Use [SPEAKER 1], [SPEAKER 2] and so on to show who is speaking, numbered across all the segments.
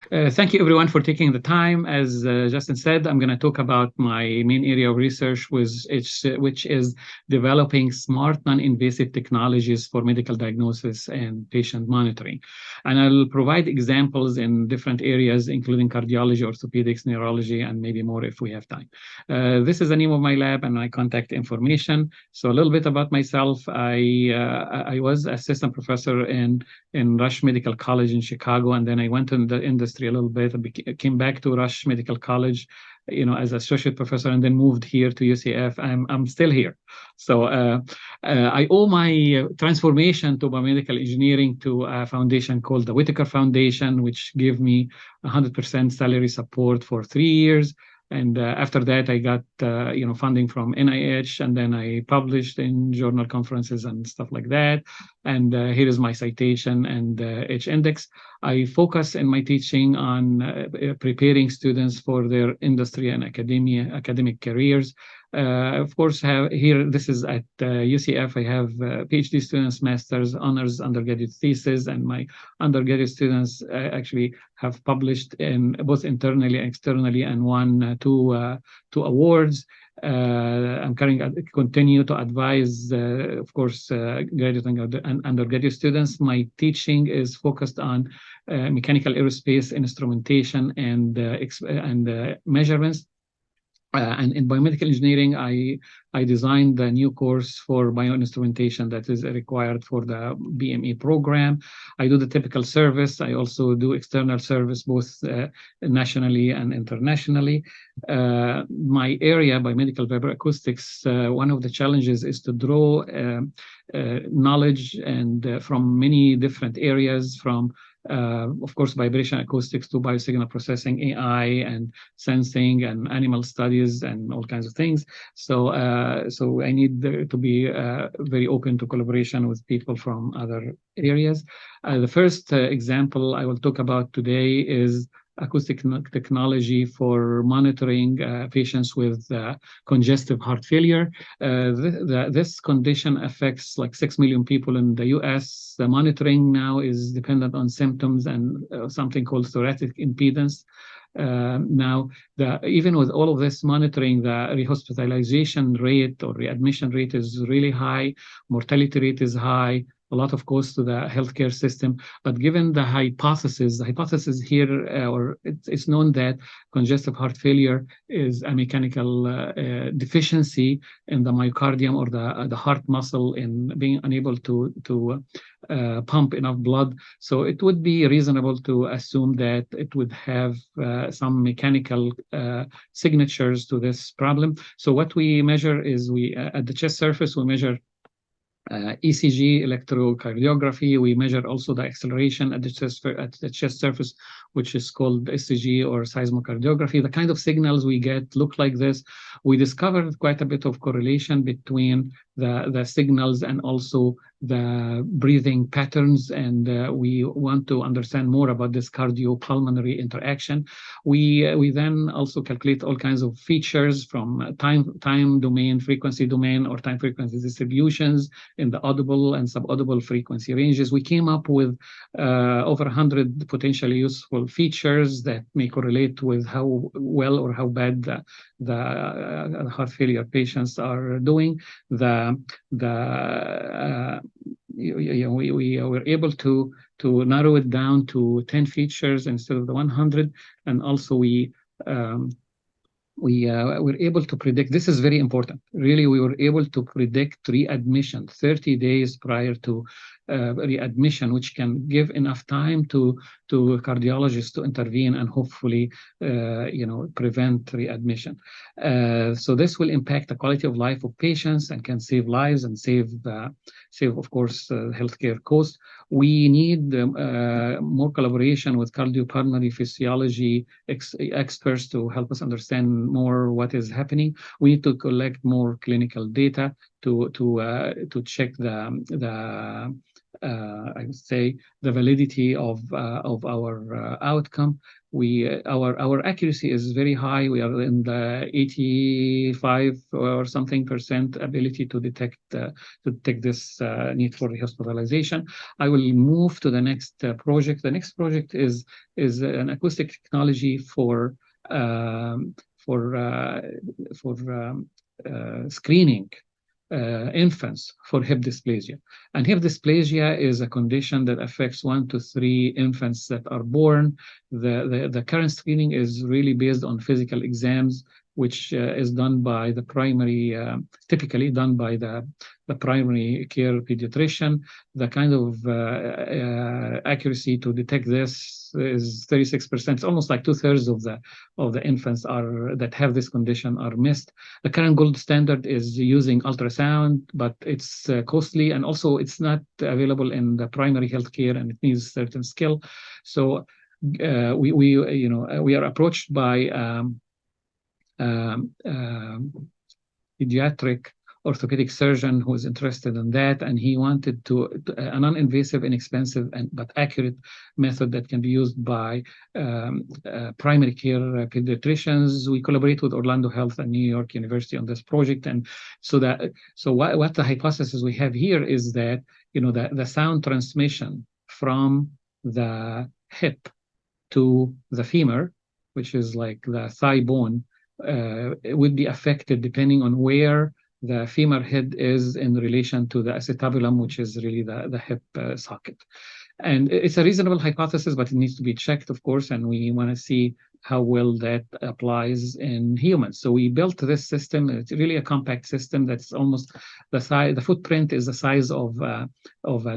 [SPEAKER 1] Thank you, everyone, for taking the time. As Justin said, I'm going to talk about my main area of research, which is developing smart non-invasive technologies for medical diagnosis and patient monitoring. And I'll provide examples in different areas, including cardiology, orthopedics, neurology, and maybe more if we have time. This is the name of my lab and my contact information. So a little bit about myself. I was assistant professor in Rush Medical College in Chicago, and then I went in the industry a little bit. I came back to Rush Medical College, as associate professor, and then moved here to UCF. I'm still here. So I owe my transformation to biomedical engineering to a foundation called the Whitaker Foundation, which gave me 100% salary support for 3 years. And after that, I got funding from NIH, and then I published in journal conferences and stuff like that. And here is my citation and H-index. I focus in my teaching on preparing students for their industry and academic careers. Of course, here, this is at UCF. I have Ph.D. students, master's, honors, undergraduate thesis, and my undergraduate students actually have published in both internally and externally and won two awards. I'm continue to advise, of course, graduate and undergraduate students. My teaching is focused on mechanical aerospace instrumentation and measurements. And in biomedical engineering, I designed the new course for bioinstrumentation that is required for the BME program. I do the typical service. I also do external service, both nationally and internationally. My area, biomedical vibro-acoustics, one of the challenges is to draw knowledge and from many different areas, from of course, vibration acoustics to biosignal processing, AI, and sensing, and animal studies, and all kinds of things. So I need to be very open to collaboration with people from other areas. The first example I will talk about today is acoustic technology for monitoring patients with congestive heart failure. This condition affects like 6 million people in the US. The monitoring now is dependent on symptoms and something called thoracic impedance. Now, even with all of this monitoring, the rehospitalization rate or readmission rate is really high. Mortality rate is high. A lot of cost to the healthcare system. But given the hypothesis here, or it's known that congestive heart failure is a mechanical deficiency in the myocardium or the heart muscle in being unable to pump enough blood. So it would be reasonable to assume that it would have some mechanical signatures to this problem. So what we measure is at the chest surface, we measure ECG, electrocardiography. We measure also the acceleration at the chest surface, which is called SCG or seismocardiography. The kind of signals we get look like this. We discovered quite a bit of correlation between the signals and also the breathing patterns, and we want to understand more about this cardiopulmonary interaction. We then also calculate all kinds of features from time domain, frequency domain, or time frequency distributions in the audible and subaudible frequency ranges. We came up with over 100 potentially useful features that may correlate with how well or how bad the heart failure patients are doing. We were able to narrow it down to 10 features instead of the 100, and also we were able to predict, this is very important, really, we were able to predict readmission 30 days prior to readmission, which can give enough time to cardiologists to intervene and hopefully prevent readmission. So this will impact the quality of life of patients and can save lives and save of course healthcare costs. We need more collaboration with cardiopulmonary physiology experts to help us understand more what is happening. We need to collect more clinical data to check I would say the validity of our outcome. our accuracy is very high. We are in the 85 or something% ability to detect this need for hospitalization. I will move to the next project. The next project is an acoustic technology for screening infants for hip dysplasia. And hip dysplasia is a condition that affects 1 to 3 infants that are born. The current screening is really based on physical exams, which is done by the typically done by the primary care pediatrician. The kind of accuracy to detect this is 36%. It's almost like 2/3 of the infants that have this condition are missed. The current gold standard is using ultrasound, but it's costly, and also it's not available in the primary healthcare, and it needs certain skill. So we are approached by pediatric orthopedic surgeon who is interested in that, and he wanted a non-invasive, inexpensive, but accurate method that can be used by primary care pediatricians. We collaborate with Orlando Health and New York University on this project, and so what the hypothesis we have here is that the sound transmission from the hip to the femur, which is like the thigh bone, it would be affected depending on where the femur head is in relation to the acetabulum, which is really the hip socket. And it's a reasonable hypothesis, but it needs to be checked, of course, and we want to see how well that applies in humans. So we built this system. It's really a compact system that's almost the size. The footprint is the size of a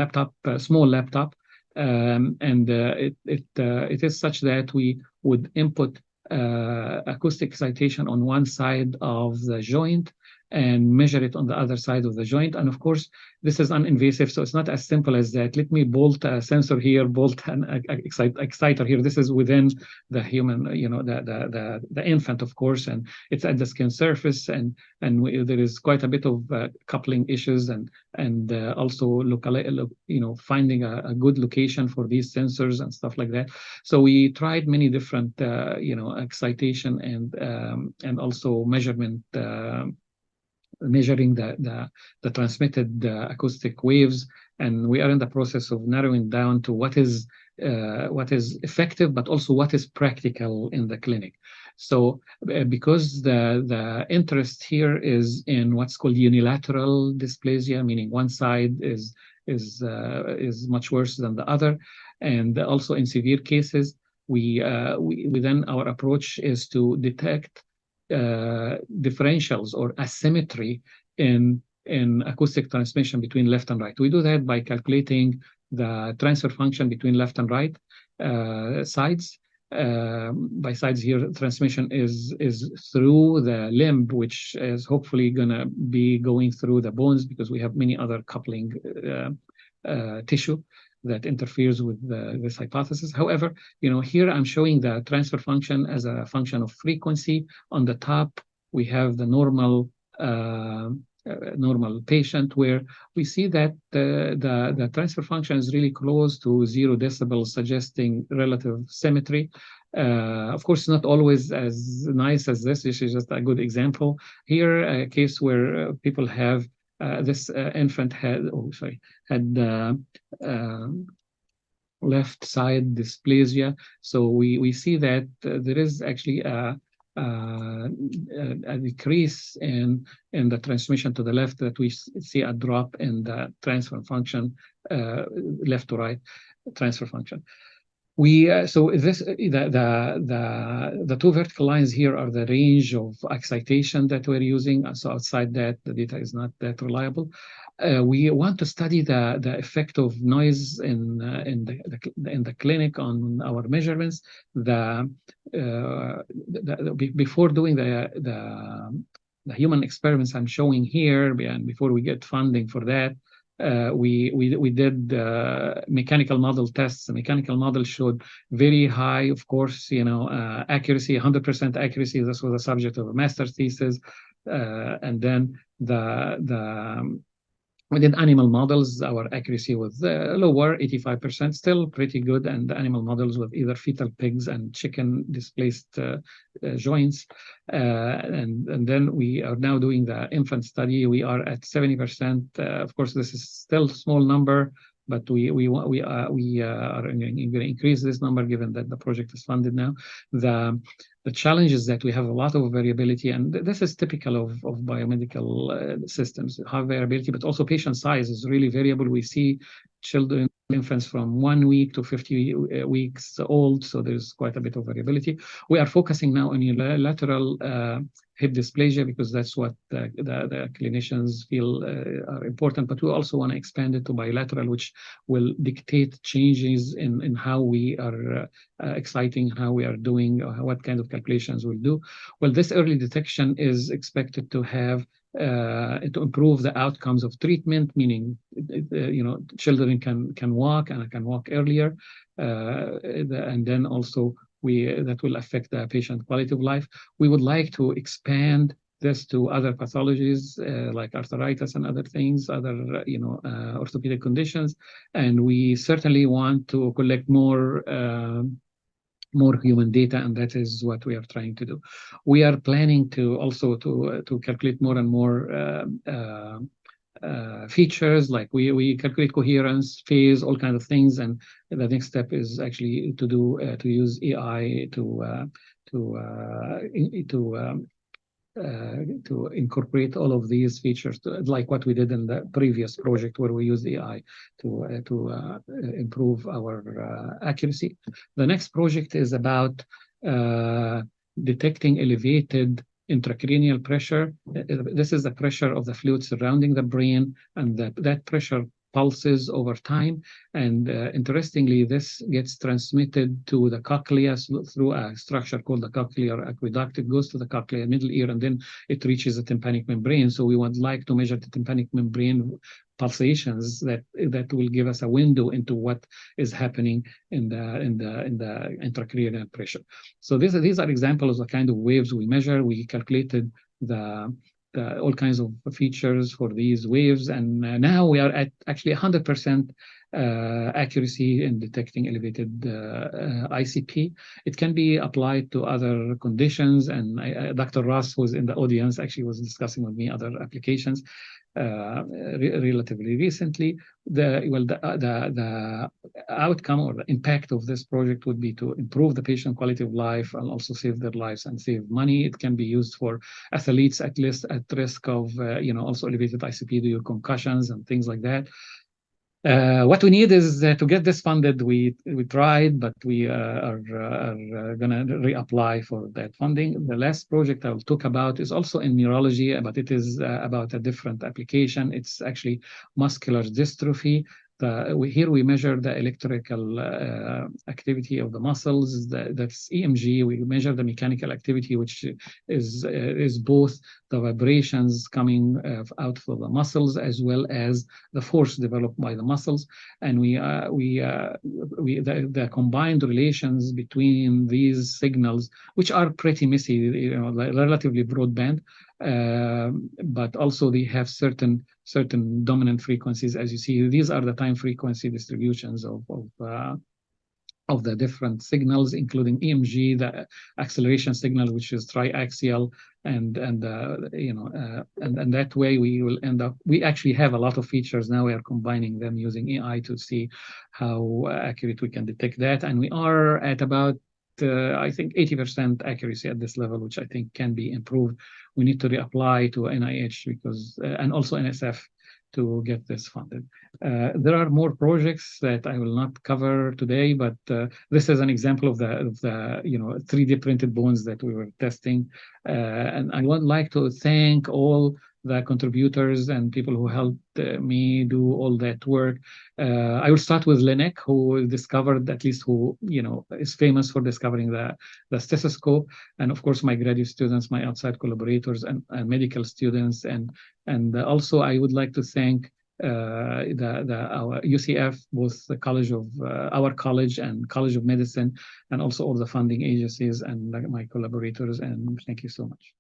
[SPEAKER 1] laptop, a small laptop, and it is such that we would input acoustic excitation on one side of the joint and measure it on the other side of the joint. And of course, this is uninvasive, so it's not as simple as that. Let me bolt a sensor here, bolt an exciter here. This is within the human, the infant, of course, and it's at the skin surface, and there is quite a bit of coupling issues, and also finding a good location for these sensors and stuff like that. So we tried many different, excitation and also measuring the transmitted acoustic waves, and we are in the process of narrowing down to what is effective, but also what is practical in the clinic. So because the interest here is in what's called unilateral dysplasia, meaning one side is much worse than the other, and also in severe cases, we then our approach is to detect differentials or asymmetry in acoustic transmission between left and right. We do that by calculating the transfer function between left and right sides. By sides here, transmission is through the limb, which is hopefully going to be going through the bones, because we have many other coupling tissue that interferes with this hypothesis. However, here I'm showing the transfer function as a function of frequency. On the top, we have the normal patient, where we see that the transfer function is really close to 0 decibels, suggesting relative symmetry. Of course, not always as nice as this. This is just a good example. Here, a case where people have this infant had left side dysplasia. So we see that there is actually a decrease in the transmission to the left, that we see a drop in the transfer function, left to right transfer function. So this the two vertical lines here are the range of excitation that we're using. So outside that, the data is not that reliable. We want to study the effect of noise in the clinic on our measurements. Before doing the human experiments I'm showing here, and before we get funding for that, we did mechanical model tests. The mechanical model showed very high, of course, accuracy, 100% accuracy. This was the subject of a master's thesis, and then the We did animal models. Our accuracy was lower, 85%, still pretty good. And the animal models with either fetal pigs and chicken displaced joints. And then we are now doing the infant study. We are at 70%. Of course, this is still a small number, but we are going to increase this number given that the project is funded now. The challenge is that we have a lot of variability, and this is typical of biomedical systems, high variability, but also patient size is really variable. We see children, infants from 1 week to 50 weeks old, so there's quite a bit of variability. We are focusing now on unilateral hip dysplasia because that's what the clinicians feel are important, but we also want to expand it to bilateral, which will dictate changes in how we are exciting, how we are doing, or what kind of calculations we'll do. Well, this early detection is expected to have to improve the outcomes of treatment, meaning children can walk and can walk earlier, and then also that will affect the patient quality of life. We would like to expand this to other pathologies like arthritis and other things, other orthopedic conditions, and we certainly want to collect more human data, and that is what we are trying to do. We are planning to also to calculate more and more features, like we calculate coherence, phase, all kinds of things, and the next step is actually to use AI to incorporate all of these features, like what we did in the previous project where we used AI to improve our accuracy. The next project is about detecting elevated intracranial pressure. This is the pressure of the fluid surrounding the brain, and that pressure pulses over time. And interestingly, this gets transmitted to the cochlea through a structure called the cochlear aqueduct. It goes to the cochlea, middle ear, and then it reaches the tympanic membrane. So we would like to measure the tympanic membrane pulsations that will give us a window into what is happening in the intracranial pressure. So these are examples of the kind of waves we measure. We calculated all kinds of features for these waves, and now we are at actually 100% accuracy in detecting elevated ICP. It can be applied to other conditions, and Dr. Ross, who was in the audience, actually was discussing with me other applications relatively recently. The outcome or the impact of this project would be to improve the patient quality of life and also save their lives and save money. It can be used for athletes at risk of also elevated ICP due to concussions and things like that. What we need is to get this funded. We tried, but we are going to reapply for that funding. The last project I will talk about is also in neurology, but it is about a different application. It's actually muscular dystrophy. Here we measure the electrical activity of the muscles. That's EMG. We measure the mechanical activity, which is both the vibrations coming out from the muscles as well as the force developed by the muscles. And the combined relations between these signals, which are pretty messy, relatively broadband, but also they have certain dominant frequencies. As you see, these are the time frequency distributions of the different signals, including EMG, the acceleration signal, which is triaxial, and that way we will end up. We actually have a lot of features now. We are combining them using AI to see how accurate we can detect that, and we are at about I think 80% accuracy at this level, which I think can be improved. We need to reapply to NIH because and also NSF to get this funded. There are more projects that I will not cover today, but this is an example of the 3D printed bones that we were testing, and I would like to thank all the contributors and people who helped me do all that work. I will start with Linek, who discovered, at least who is famous for discovering the stethoscope, and of course my graduate students, my outside collaborators, and medical students, and also I would like to thank our UCF, both the college of our college and College of Medicine, and also all the funding agencies and my collaborators. And thank you so much.